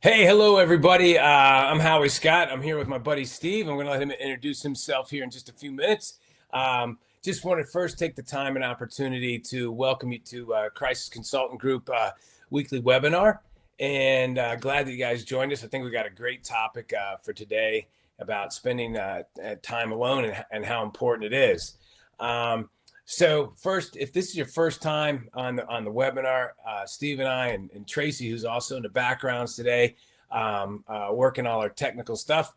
Hey, hello, everybody. I'm Howie Scott. I'm here with my buddy Steve. I'm going to let him introduce himself here in just a few minutes. Just want to first take the time and opportunity to welcome you to Crisis Consultant Group weekly webinar. And glad that you guys joined us. I think we got a great topic for today about spending time alone and how important it is. So first, if this is your first time on the webinar, Steve and I and Tracy, who's also in the backgrounds today, working all our technical stuff,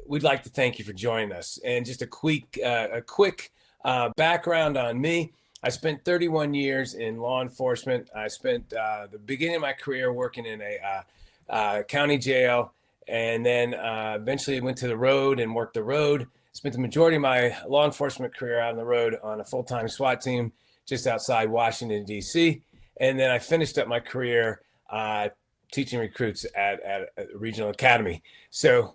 we'd like to thank you for joining us. And just a quick background on me. I spent 31 years in law enforcement. I spent the beginning of my career working in a county jail, and then eventually went to the road and worked the road. Spent the majority of my law enforcement career out on the road on a full-time SWAT team just outside Washington, D.C. And then I finished up my career teaching recruits at a regional academy. So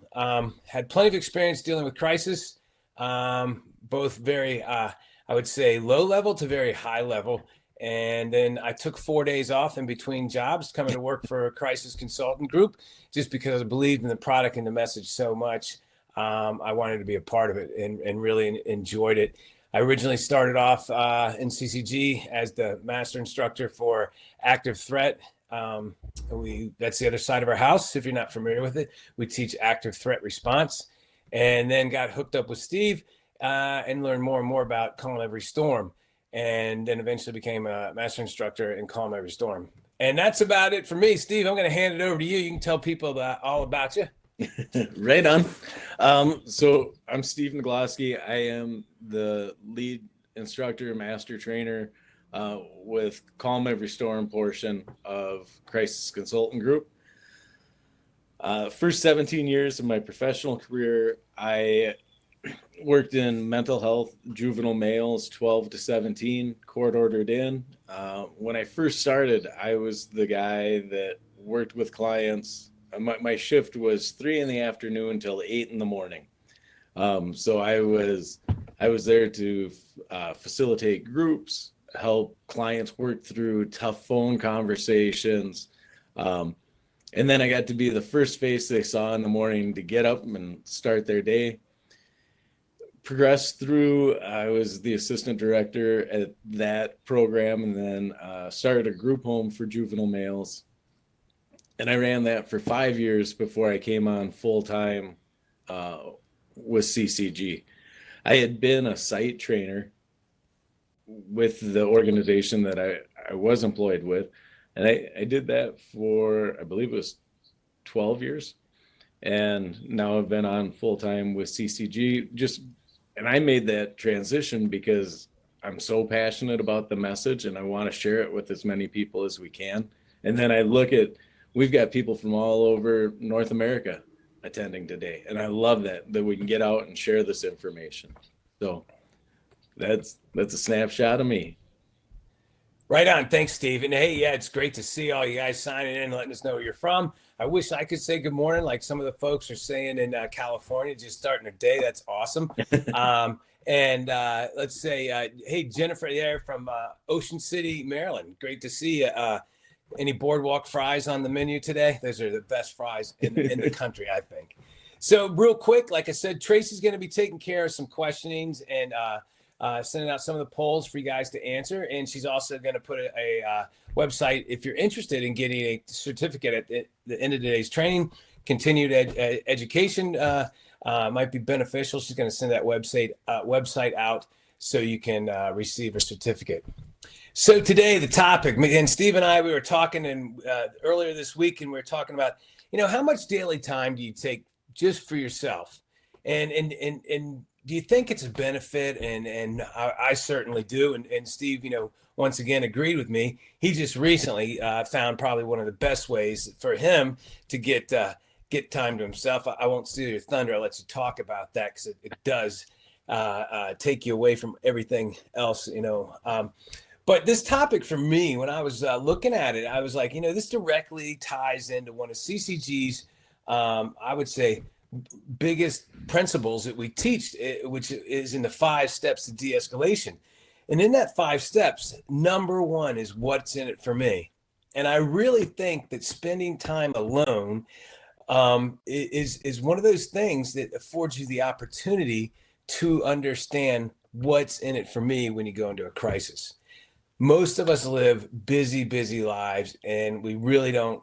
had plenty of experience dealing with crisis, both very, I would say, low level to very high level. And then I took 4 days off in between jobs coming to work for a crisis consultant group just because I believed in the product and the message so much. I wanted to be a part of it and really enjoyed it. I originally started off in CCG as the master instructor for active threat. That's the other side of our house. If you're not familiar with it, we teach active threat response, and then got hooked up with Steve and learned more and more about Calm Every Storm, and then eventually became a master instructor in Calm Every Storm. And that's about it for me. Steve, I'm going to hand it over to you. You can tell people all about you. Right on. So I'm Steve Naglosky. I am the lead instructor, master trainer with Calm Every Storm portion of Crisis Consultant Group. First 17 years of my professional career, I worked in mental health, juvenile males, 12 to 17, court ordered in. When I first started, I was the guy that worked with clients. My shift was 3 p.m. until 8 a.m. So I was there to facilitate groups, help clients work through tough phone conversations. And then I got to be the first face they saw in the morning to get up and start their day. Progressed through, I was the assistant director at that program, and then started a group home for juvenile males. And I ran that for 5 years before I came on full-time with CCG. I had been a site trainer with the organization that I was employed with. And I did that for, I believe it was 12 years. And now I've been on full-time with CCG. And I made that transition because I'm so passionate about the message and I want to share it with as many people as we can. And then I look at, we've got people from all over North America attending today. And I love that we can get out and share this information. So that's a snapshot of me. Right on. Thanks, Steve. And hey, yeah, it's great to see all you guys signing in and letting us know where you're from. I wish I could say good morning like some of the folks are saying in California, just starting their day. That's awesome. And let's say, hey, Jennifer there from Ocean City, Maryland. Great to see you. Any boardwalk fries on the menu today? Those are the best fries in the country, I think. So real quick, like I said, Tracy's going to be taking care of some questionings and sending out some of the polls for you guys to answer. And she's also going to put a website if you're interested in getting a certificate at the end of today's training. Continued education might be beneficial. She's going to send that website out so you can receive a certificate. So today, the topic, and Steve and I, we were talking earlier this week, and we were talking about, how much daily time do you take just for yourself? And do you think it's a benefit? And I certainly do. And Steve, once again, agreed with me. He just recently found probably one of the best ways for him to get time to himself. I won't steal your thunder. I'll let you talk about that because it does take you away from everything else, But this topic for me, when I was looking at it, I was like, this directly ties into one of CCG's, I would say, biggest principles that we teach, which is in the 5 steps to de-escalation. And in that 5 steps, number 1 is what's in it for me. And I really think that spending time alone is one of those things that affords you the opportunity to understand what's in it for me when you go into a crisis. Most of us live busy lives, and we really don't,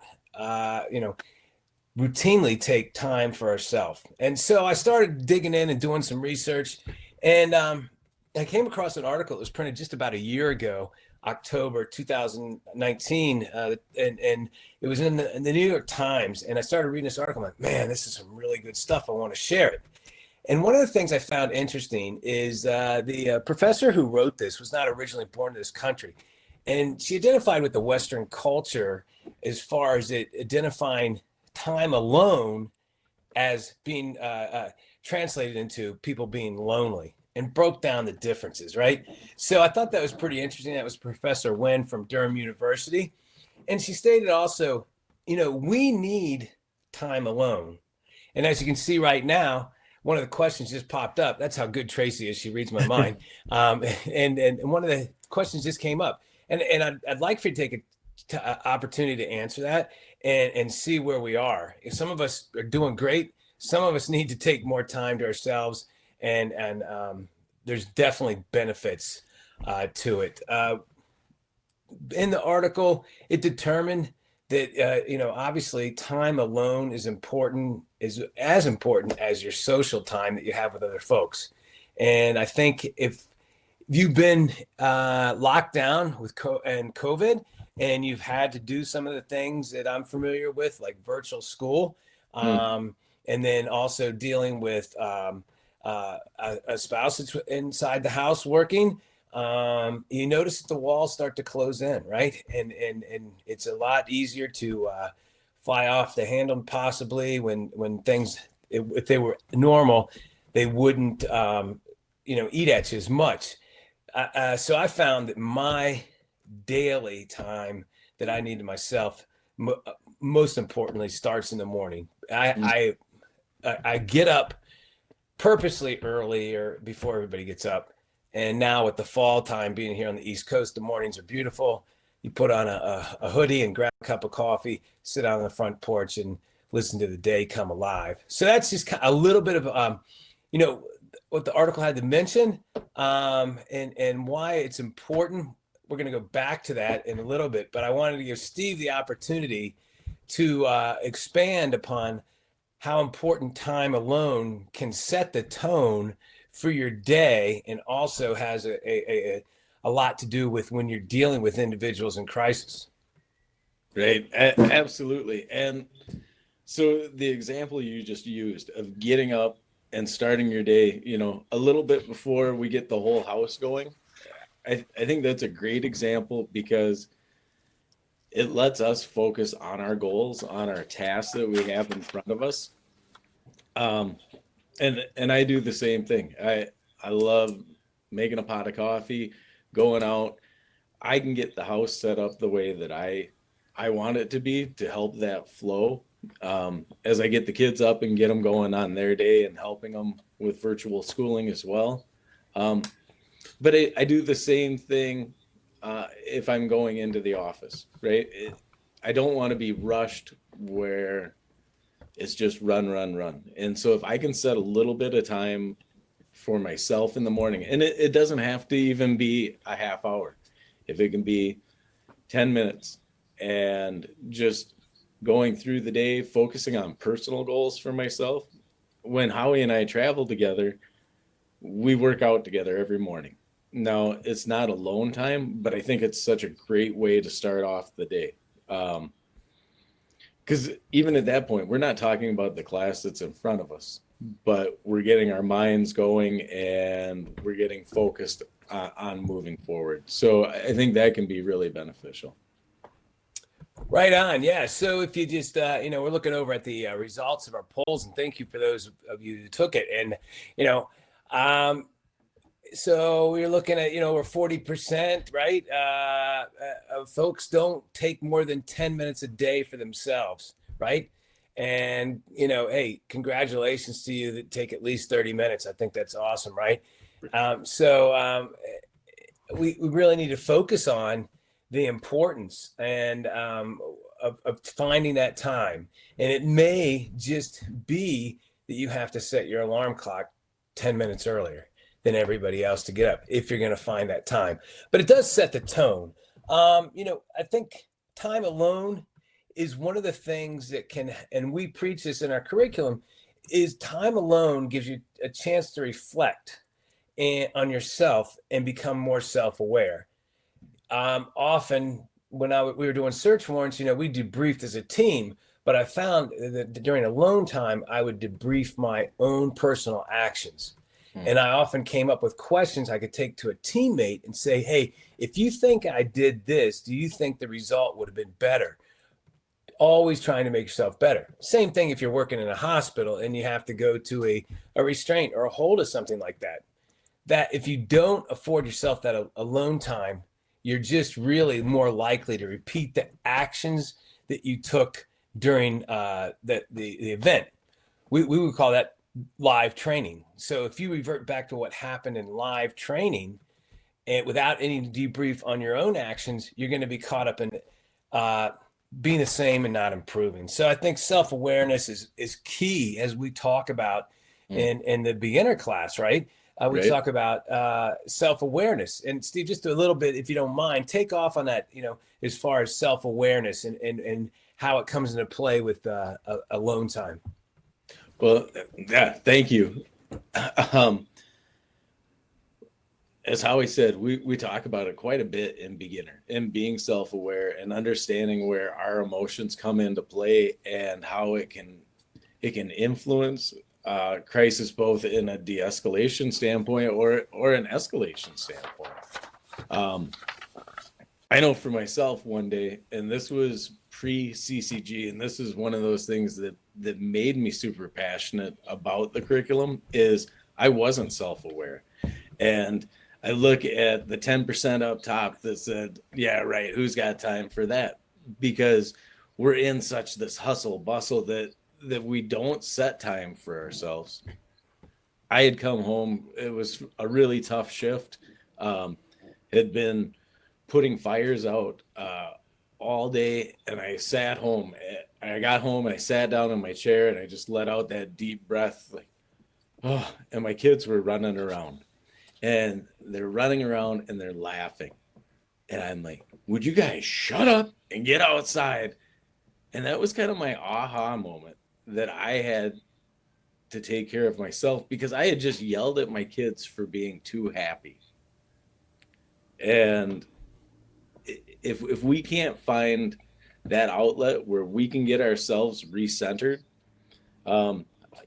routinely take time for ourselves. And so I started digging in and doing some research, and I came across an article that was printed just about a year ago, October 2019, and it was in the New York Times. And I started reading this article. I'm like, man, this is some really good stuff. I want to share it. And one of the things I found interesting is the professor who wrote this was not originally born in this country. And she identified with the Western culture as far as it identifying time alone as being translated into people being lonely, and broke down the differences, right? So I thought that was pretty interesting. That was Professor Wen from Durham University. And she stated also, we need time alone. And as you can see right now, one of the questions just popped up. That's how good Tracy is. She reads my mind. And one of the questions just came up. And I'd like for you to take an opportunity to answer that and see where we are. If some of us are doing great, some of us need to take more time to ourselves, and there's definitely benefits to it. In the article, it determined that obviously time alone is as important as your social time that you have with other folks. And I think if you've been locked down with COVID, and you've had to do some of the things that I'm familiar with, like virtual school, and then also dealing with a spouse that's inside the house working, you notice that the walls start to close in, right? And it's a lot easier to fly off the handle, possibly when things, if they were normal, they wouldn't, eat at you as much. So I found that my daily time that I need to myself, most importantly, starts in the morning. I get up purposely earlier before everybody gets up. And now with the fall time being here on the East Coast, the mornings are beautiful. You put on a hoodie and grab a cup of coffee, sit out on the front porch and listen to the day come alive. So that's just a little bit of, what the article had to mention, and why it's important. We're going to go back to that in a little bit, but I wanted to give Steve the opportunity to expand upon how important time alone can set the tone for your day, and also has a lot to do with when you're dealing with individuals in crisis. Right. Absolutely. And so the example you just used of getting up and starting your day, a little bit before we get the whole house going, I think that's a great example, because it lets us focus on our goals, on our tasks that we have in front of us. And I do the same thing. I love making a pot of coffee, going out. I can get the house set up the way that I want it to be, to help that flow. As I get the kids up and get them going on their day, and helping them with virtual schooling as well. But I do the same thing if I'm going into the office, right? I don't want to be rushed where it's just run. And so if I can set a little bit of time for myself in the morning, and it doesn't have to even be a half hour. If it can be 10 minutes, and just going through the day, focusing on personal goals for myself. When Howie and I travel together, we work out together every morning. Now, it's not alone time, but I think it's such a great way to start off the day. Because even at that point, we're not talking about the class that's in front of us, but we're getting our minds going, and we're getting focused on moving forward. So I think that can be really beneficial. Right on. Yeah. So if you just, we're looking over at the results of our polls, and thank you for those of you who took it. And, so we're looking at, we're 40%, right? Folks don't take more than 10 minutes a day for themselves, right? And, hey, congratulations to you that take at least 30 minutes. I think that's awesome, right? We really need to focus on the importance and of finding that time. And it may just be that you have to set your alarm clock 10 minutes earlier than everybody else to get up if you're going to find that time. But it does set the tone. I think time alone is one of the things that can, and we preach this in our curriculum, is time alone gives you a chance to reflect on yourself and become more self-aware. Often when we were doing search warrants, we debriefed as a team, but I found that during alone time, I would debrief my own personal actions. And I often came up with questions I could take to a teammate and say, hey, if you think I did this, do you think the result would have been better? Always trying to make yourself better. Same thing if you're working in a hospital and you have to go to a restraint or a hold of something like that. That if you don't afford yourself that alone time, you're just really more likely to repeat the actions that you took during the event. We would call that live training. So if you revert back to what happened in live training and without any debrief on your own actions, you're going to be caught up in being the same and not improving. So I think self-awareness is key as we talk about in the beginner class, right? We talk about self-awareness. And Steve, just a little bit, if you don't mind, take off on that, as far as self-awareness and how it comes into play with alone time. Well, yeah, thank you. As Howie said, we talk about it quite a bit in beginner, in being self-aware and understanding where our emotions come into play and how it can influence crisis both in a de-escalation standpoint or an escalation standpoint. I know for myself one day, and this was pre-CCG, and this is one of those things that made me super passionate about the curriculum, is I wasn't self-aware. And I look at the 10% up top that said, yeah, right, who's got time for that? Because we're in such this hustle bustle that we don't set time for ourselves. I had come home, it was a really tough shift. Had been putting fires out all day, and I sat home. I got home and I sat down in my chair and I just let out that deep breath, like, oh, and my kids were running around. And they're running around and they're laughing. And I'm like, would you guys shut up and get outside? And that was kind of my aha moment, that I had to take care of myself because I had just yelled at my kids for being too happy. And if we can't find that outlet where we can get ourselves recentered,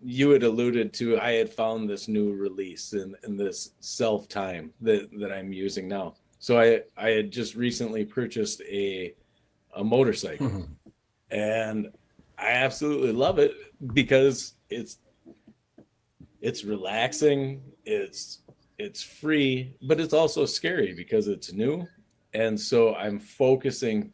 you had alluded to, I had found this new release in this self-time that I'm using now. So I had just recently purchased a motorcycle, and I absolutely love it because it's relaxing, it's free, but it's also scary because it's new. And so I'm focusing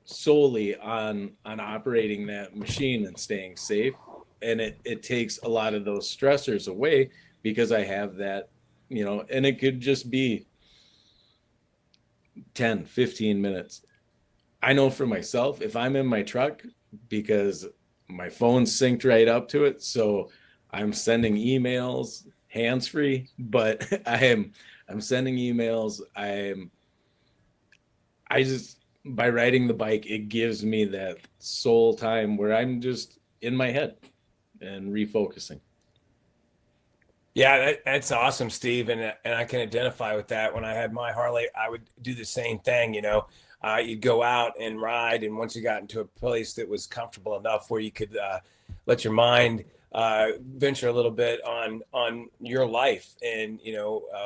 solely on operating that machine and staying safe. And it takes a lot of those stressors away because I have that, and it could just be 10, 15 minutes. I know for myself, if I'm in my truck, because my phone's synced right up to it, so I'm sending emails hands-free, but I'm sending emails. I just, by riding the bike, it gives me that soul time where I'm just in my head and refocusing. Yeah, that's awesome, Steve, and I can identify with that. When I had my Harley, I would do the same thing. You'd go out and ride, and once you got into a place that was comfortable enough where you could let your mind venture a little bit on your life and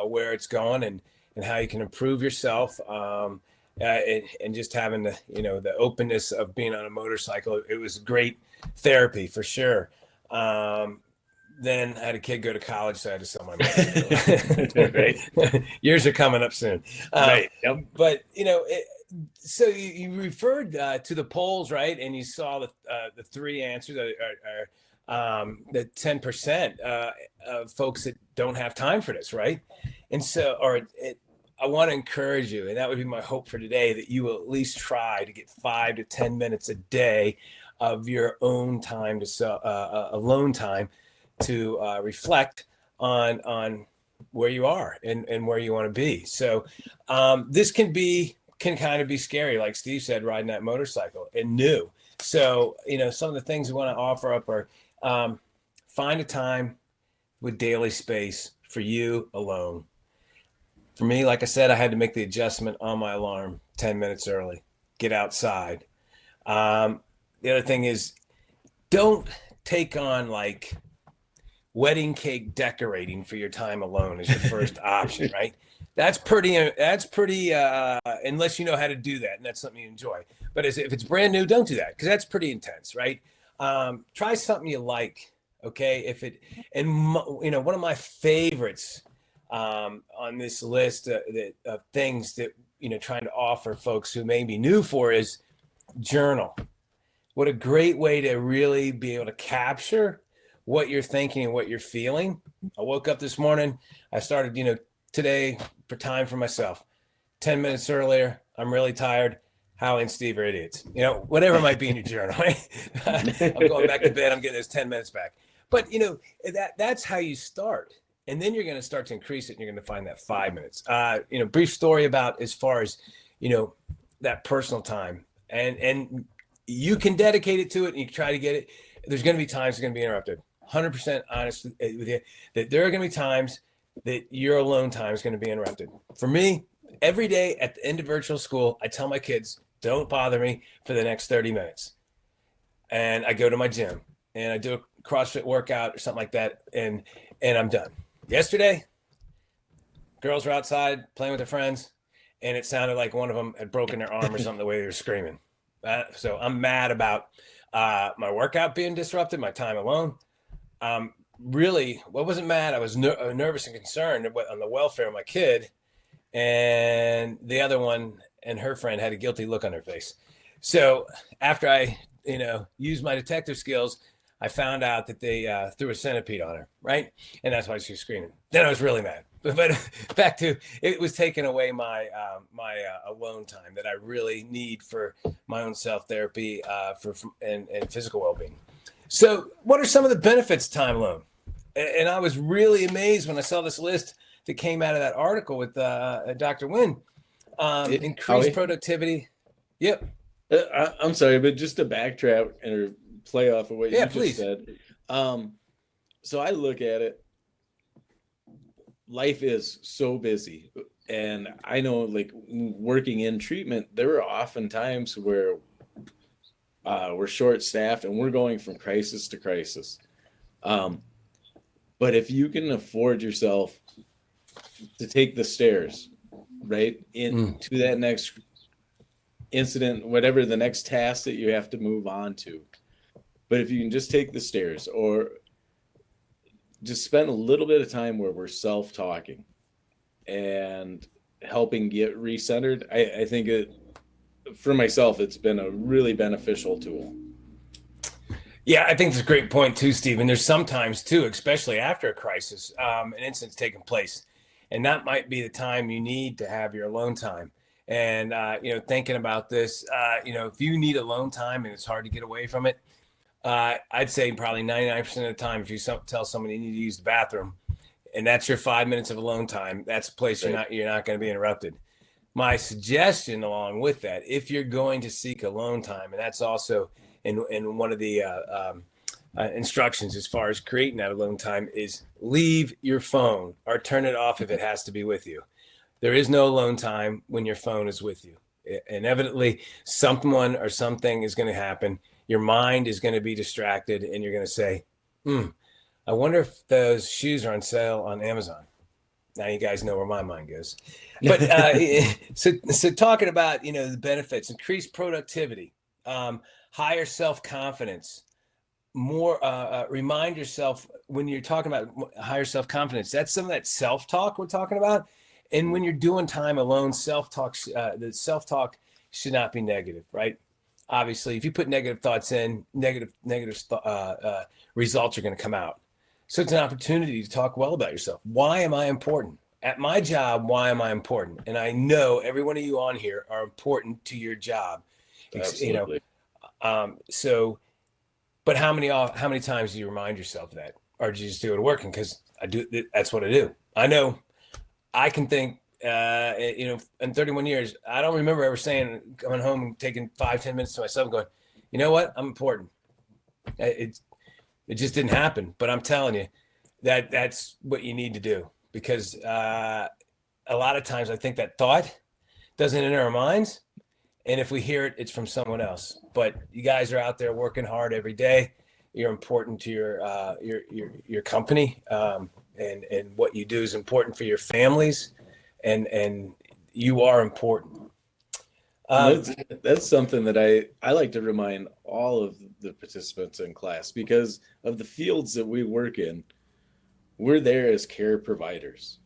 where it's going and how you can improve yourself. And just having the openness of being on a motorcycle, it was great therapy for sure. Then I had a kid go to college, so I had to sell my motorcycle. Right. Years are coming up soon. Right. Yep. But so you referred to the polls, right? And you saw the three answers are the 10% of folks that don't have time for this, right? And so, I want to encourage you, and that would be my hope for today, that you will at least try to get 5 to 10 minutes a day of your own time alone time to reflect on where you are and where you want to be. So this can kind of be scary, like Steve said, riding that motorcycle, and new. So, some of the things we want to offer up are find a time with daily space for you alone. For me, like I said, I had to make the adjustment on my alarm 10 minutes early, get outside. The other thing is, don't take on like wedding cake decorating for your time alone as your first option, right? That's pretty, unless you know how to do that and that's something you enjoy. But if it's brand new, don't do that, because that's pretty intense, right? Try something you like, okay? One of my favorites on this list of things that, trying to offer folks who may be new for is journal. What a great way to really be able to capture what you're thinking and what you're feeling. I woke up this morning, I started, today for time for myself. 10 minutes earlier, I'm really tired. Howie and Steve are idiots. Whatever might be in your journal. Right? I'm going back to bed. I'm getting those 10 minutes back. But, that's how you start. And then you're going to start to increase it, and you're going to find that 5 minutes. Brief story about as far as, that personal time. And you can dedicate it to it, and you can try to get it. There's going to be times it's going to be interrupted. 100% honest with you, that there are going to be times that your alone time is going to be interrupted. For me, every day at the end of virtual school, I tell my kids, don't bother me for the next 30 minutes. And I go to my gym and I do a CrossFit workout or something like that. And I'm done. Yesterday, girls were outside playing with their friends, and it sounded like one of them had broken their arm or something, the way they were screaming. So I'm mad about my workout being disrupted, my time alone. Really, I wasn't mad. I was nervous and concerned on the welfare of my kid, and the other one and her friend had a guilty look on their face. So after I, used my detective skills, I found out that they threw a centipede on her, right? And that's why she was screaming. Then I was really mad. But back to, it was taking away my alone time that I really need for my own self-therapy and physical well-being. So what are some of the benefits of time alone? And I was really amazed when I saw this list that came out of that article with Dr. Wynn. Increased productivity. Yep. I'm sorry, but just to backtrack or play off of what you just said. So I look at it, life is so busy. And I know, like, working in treatment, there are often times where we're short-staffed and we're going from crisis to crisis. But if you can afford yourself to take the stairs, right, into that next incident, whatever the next task that you have to move on to, but if you can just take the stairs, or just spend a little bit of time where we're self-talking and helping get recentered, I think for myself, it's been a really beneficial tool. Yeah, I think that's a great point too, Steve. And there's sometimes too, especially after a crisis, an incident's taken place, and that might be the time you need to have your alone time. And thinking about this, if you need alone time and it's hard to get away from it, I'd say probably 99% of the time, if you tell somebody you need to use the bathroom, and that's your 5 minutes of alone time, that's a place you're not going to be interrupted. My suggestion along with that, if you're going to seek alone time, and that's also in one of the instructions as far as creating that alone time, is leave your phone or turn it off if it has to be with you. There is no alone time when your phone is with you. Inevitably, someone or something is going to happen. Your mind is going to be distracted, and you're going to say, I wonder if those shoes are on sale on Amazon. Now you guys know where my mind goes. But so talking about, the benefits, increased productivity, higher self-confidence, more remind yourself when you're talking about higher self-confidence, that's some of that self-talk we're talking about. And when you're doing time alone, the self-talk should not be negative, right? Obviously, if you put negative thoughts in, negative results are going to come out. So it's an opportunity to talk well about yourself. Why am I important? at my job, why am I important? And I know every one of you on here are important to your job. You know, Absolutely. so, but how many times do you remind yourself of that, or do you just do it working? Because I do. That's what I do. I know I can think. In 31 years, I don't remember ever saying coming home and taking 5-10 minutes to myself and going, you know what, I'm important. It just didn't happen. But I'm telling you that that's what you need to do, because a lot of times I think that thought doesn't enter our minds. And if we hear it, it's from someone else. But you guys are out there working hard every day. You're important to your company, and what you do is important for your families, and you are important. Um, That's something that I like to remind all of the participants in class, because of the fields that we work in. We're there as care providers,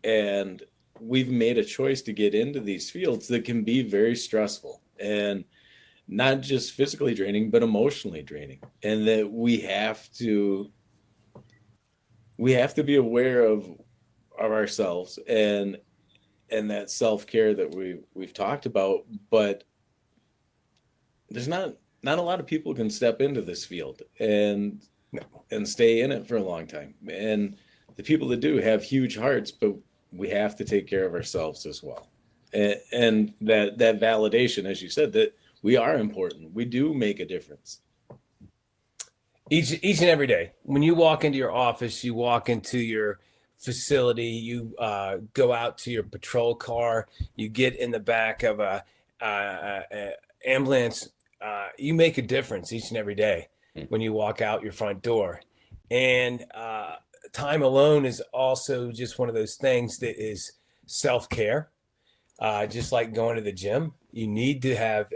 and we've made a choice to get into these fields that can be very stressful and not just physically draining, but emotionally draining. And that we have to be aware of ourselves, and that self-care that we've talked about. But there's not a lot of people can step into this field and stay in it for a long time. And the people that do have huge hearts, but we have to take care of ourselves as well. And that validation, as you said, that we are important, we do make a difference. each and every day, when you walk into your office, you walk into your facility, you go out to your patrol car, you get in the back of a ambulance. You make a difference each and every day when you walk out your front door. And time alone is also just one of those things that is self-care. Just like going to the gym, you need to have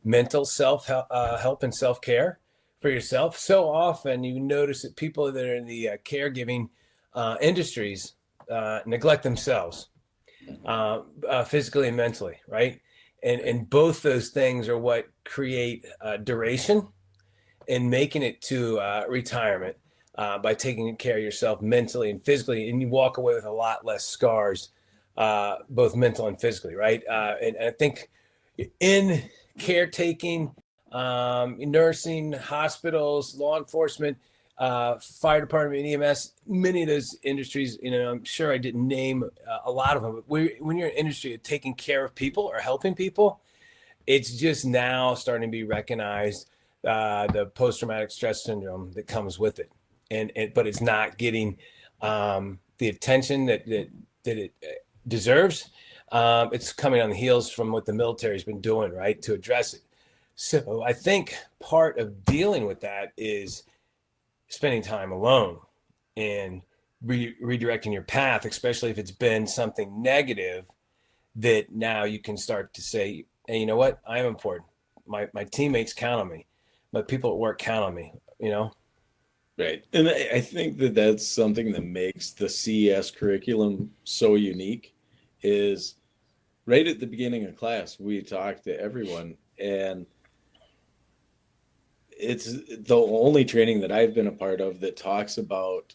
mental self help and self-care for yourself. So often you notice that people that are in the caregiving industries neglect themselves, physically and mentally, right? And both those things are what create duration and making it to retirement, by taking care of yourself mentally and physically, and you walk away with a lot less scars, both mental and physically, right? And I think in caretaking, nursing, hospitals, law enforcement, fire department, EMS, many of those industries, I'm sure I didn't name a lot of them, but when you're in industry of taking care of people or helping people, it's just now starting to be recognized, the post-traumatic stress syndrome that comes with it. But it's not getting the attention that it deserves. It's coming on the heels from what the military's been doing, right, to address it. So I think part of dealing with that is spending time alone and redirecting your path, especially if it's been something negative, that now you can start to say, hey, you know what? I am important. My teammates count on me. My people at work count on me. Right. And I think that that's something that makes the CES curriculum so unique, is right at the beginning of class, we talk to everyone, and it's the only training that I've been a part of that talks about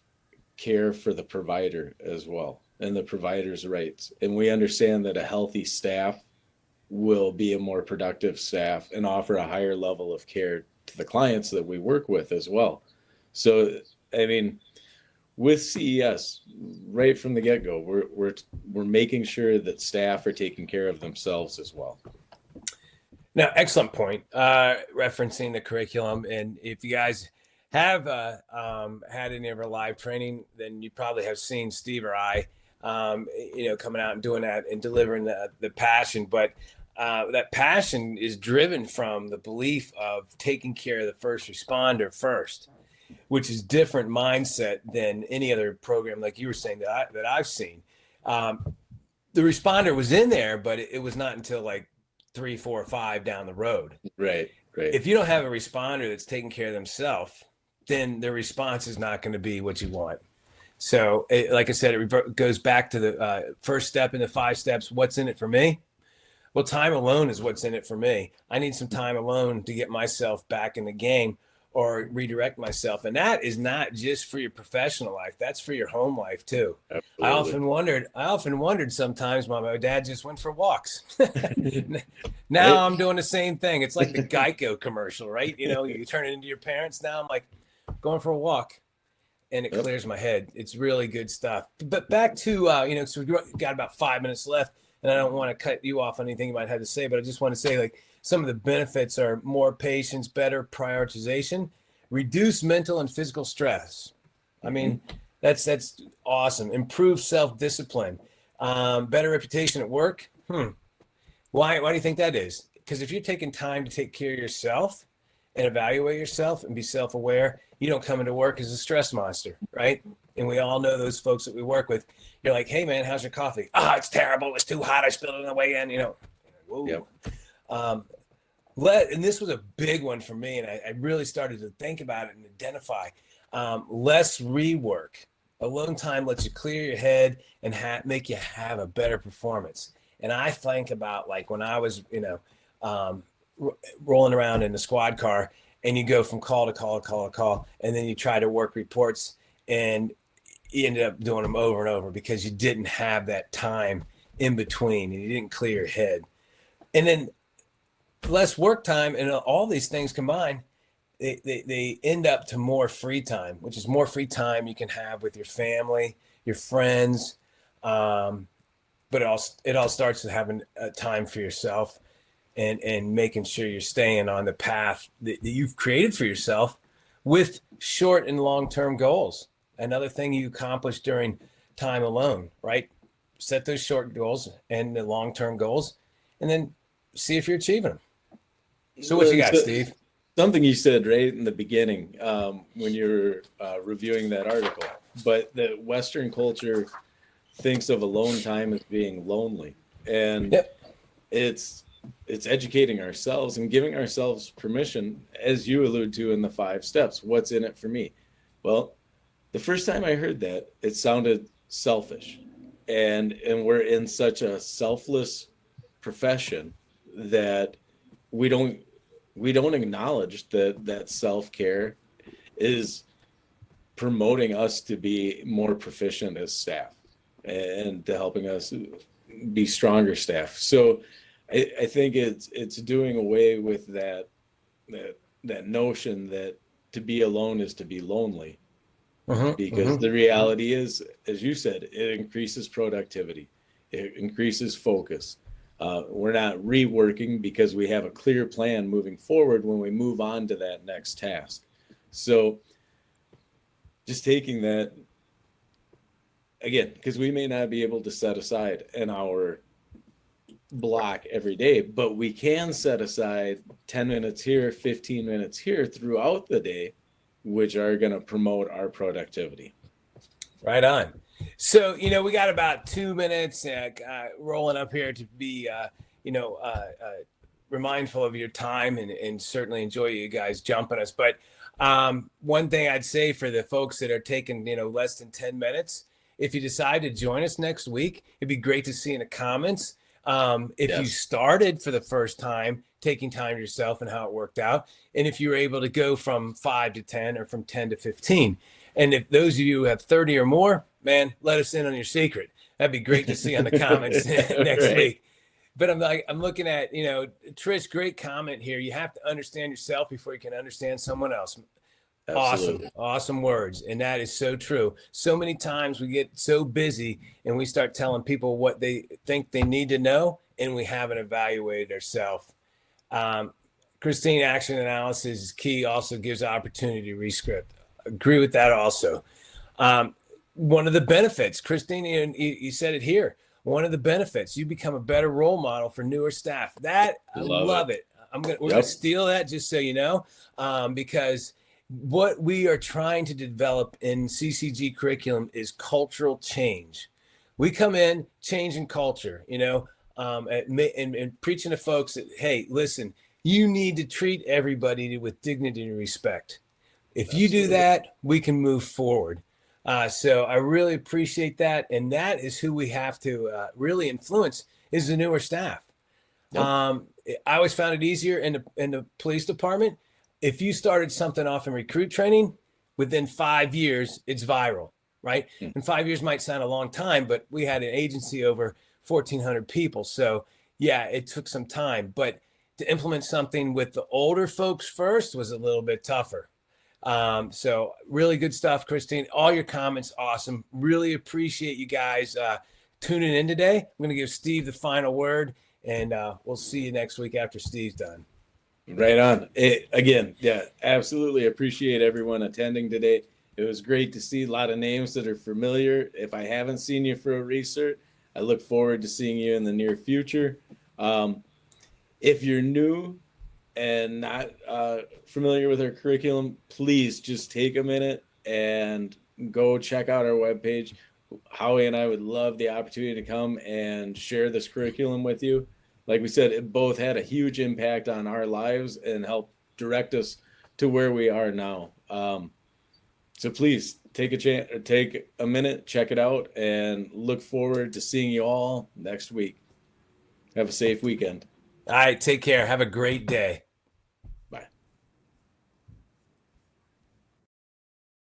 care for the provider as well, and the provider's rights. And we understand that a healthy staff will be a more productive staff and offer a higher level of care to the clients that we work with as well. So, I mean, with CES, right from the get-go, we're making sure that staff are taking care of themselves as well. Now, excellent point, referencing the curriculum. And if you guys have had any of our live training, then you probably have seen Steve or I, coming out and doing that and delivering the passion. But that passion is driven from the belief of taking care of the first responder first, which is different mindset than any other program, like you were saying, that I've seen. The responder was in there, but it was not until like 3, 4, or 5 down the road. Right. If you don't have a responder that's taking care of themselves, then their response is not going to be what you want. So, like I said, it goes back to the first step in the 5 steps. What's in it for me? Well, time alone is what's in it for me. I need some time alone to get myself back in the game, or redirect myself. And that is not just for your professional life. That's for your home life too. Absolutely. I often wondered sometimes, my dad just went for walks. Now I'm doing the same thing. It's like the Geico commercial, right? You turn it into your parents. Now I'm like going for a walk, and it clears my head. It's really good stuff. But back to, so we got about 5 minutes left, and I don't want to cut you off on anything you might have to say, but I just want to say, like, some of the benefits are more patience, better prioritization, reduce mental and physical stress. I mean, that's awesome. Improve self-discipline, better reputation at work. Why do you think that is? Because if you're taking time to take care of yourself and evaluate yourself and be self-aware, you don't come into work as a stress monster, right? And we all know those folks that we work with. You're like, hey man, how's your coffee? It's terrible. It's too hot. I spilled it on the way in, Whoa. Yep. And this was a big one for me, and I really started to think about it and identify less rework. Alone time lets you clear your head and make you have a better performance. And I think about, like, when I was, rolling around in the squad car, and you go from call to call to call to call, and then you try to work reports, and you ended up doing them over and over because you didn't have that time in between, and you didn't clear your head. And then less work time, and all these things combined, they end up to more free time, which is more free time you can have with your family, your friends. But it all starts with having a time for yourself and making sure you're staying on the path that you've created for yourself with short and long-term goals. Another thing you accomplish during time alone, right? Set those short goals and the long-term goals, and then see if you're achieving them. So what you got, Steve? Something you said right in the beginning when you were reviewing that article, but the Western culture thinks of alone time as being lonely, and it's educating ourselves and giving ourselves permission, as you allude to in the 5 steps. What's in it for me? Well, the first time I heard that, it sounded selfish, and we're in such a selfless profession that we don't acknowledge that self-care is promoting us to be more proficient as staff and to helping us be stronger staff. So I think it's doing away with that notion that to be alone is to be lonely. Because the reality is, as you said, it increases productivity, it increases focus. We're not reworking because we have a clear plan moving forward when we move on to that next task. So just taking that, again, because we may not be able to set aside an hour block every day, but we can set aside 10 minutes here, 15 minutes here throughout the day, which are going to promote our productivity. Right on. So, we got about 2 minutes rolling up here to be, mindful of your time and certainly enjoy you guys jumping us. But one thing I'd say for the folks that are taking, less than 10 minutes, if you decide to join us next week, it'd be great to see in the comments. If you started for the first time, taking time to yourself and how it worked out. And if you were able to go from 5 to 10 or from 10 to 15. And if those of you who have 30 or more, man, let us in on your secret. That'd be great to see on the comments next week. But I'm looking at, Trish, great comment here. You have to understand yourself before you can understand someone else. Absolutely. Awesome words. And that is so true. So many times we get so busy and we start telling people what they think they need to know, and we haven't evaluated ourselves. Christine, action analysis is key, also gives opportunity to re-script. Agree with that also. One of the benefits, Christine, you said it here, one of the benefits, you become a better role model for newer staff. That, I love it. We're going to steal that, just so you know, because what we are trying to develop in CCG curriculum is cultural change. We come in changing culture, and preaching to folks that, hey, listen, you need to treat everybody with dignity and respect. If you do that, we can move forward. So I really appreciate that. And that is who we have to really influence is the newer staff. Yep. I always found it easier in the police department. if you started something off in recruit training, within 5 years, it's viral, right? Hmm. And 5 years might sound a long time, but we had an agency over 1,400 people. So yeah, it took some time, but to implement something with the older folks first was a little bit tougher. So really good stuff, Christine. All your comments, awesome. Really appreciate you guys tuning in today. I'm going to give Steve the final word, and we'll see you next week after Steve's done. Right on. Again, yeah, absolutely appreciate everyone attending today. It was great to see a lot of names that are familiar. If I haven't seen you for a restart, I look forward to seeing you in the near future. If you're new and not familiar with our curriculum, please just take a minute and go check out our webpage. Howie and I would love the opportunity to come and share this curriculum with you. Like we said, it both had a huge impact on our lives and helped direct us to where we are now. So please take a chance, take a minute, check it out, and look forward to seeing you all next week. Have a safe weekend. All right, take care. Have a great day.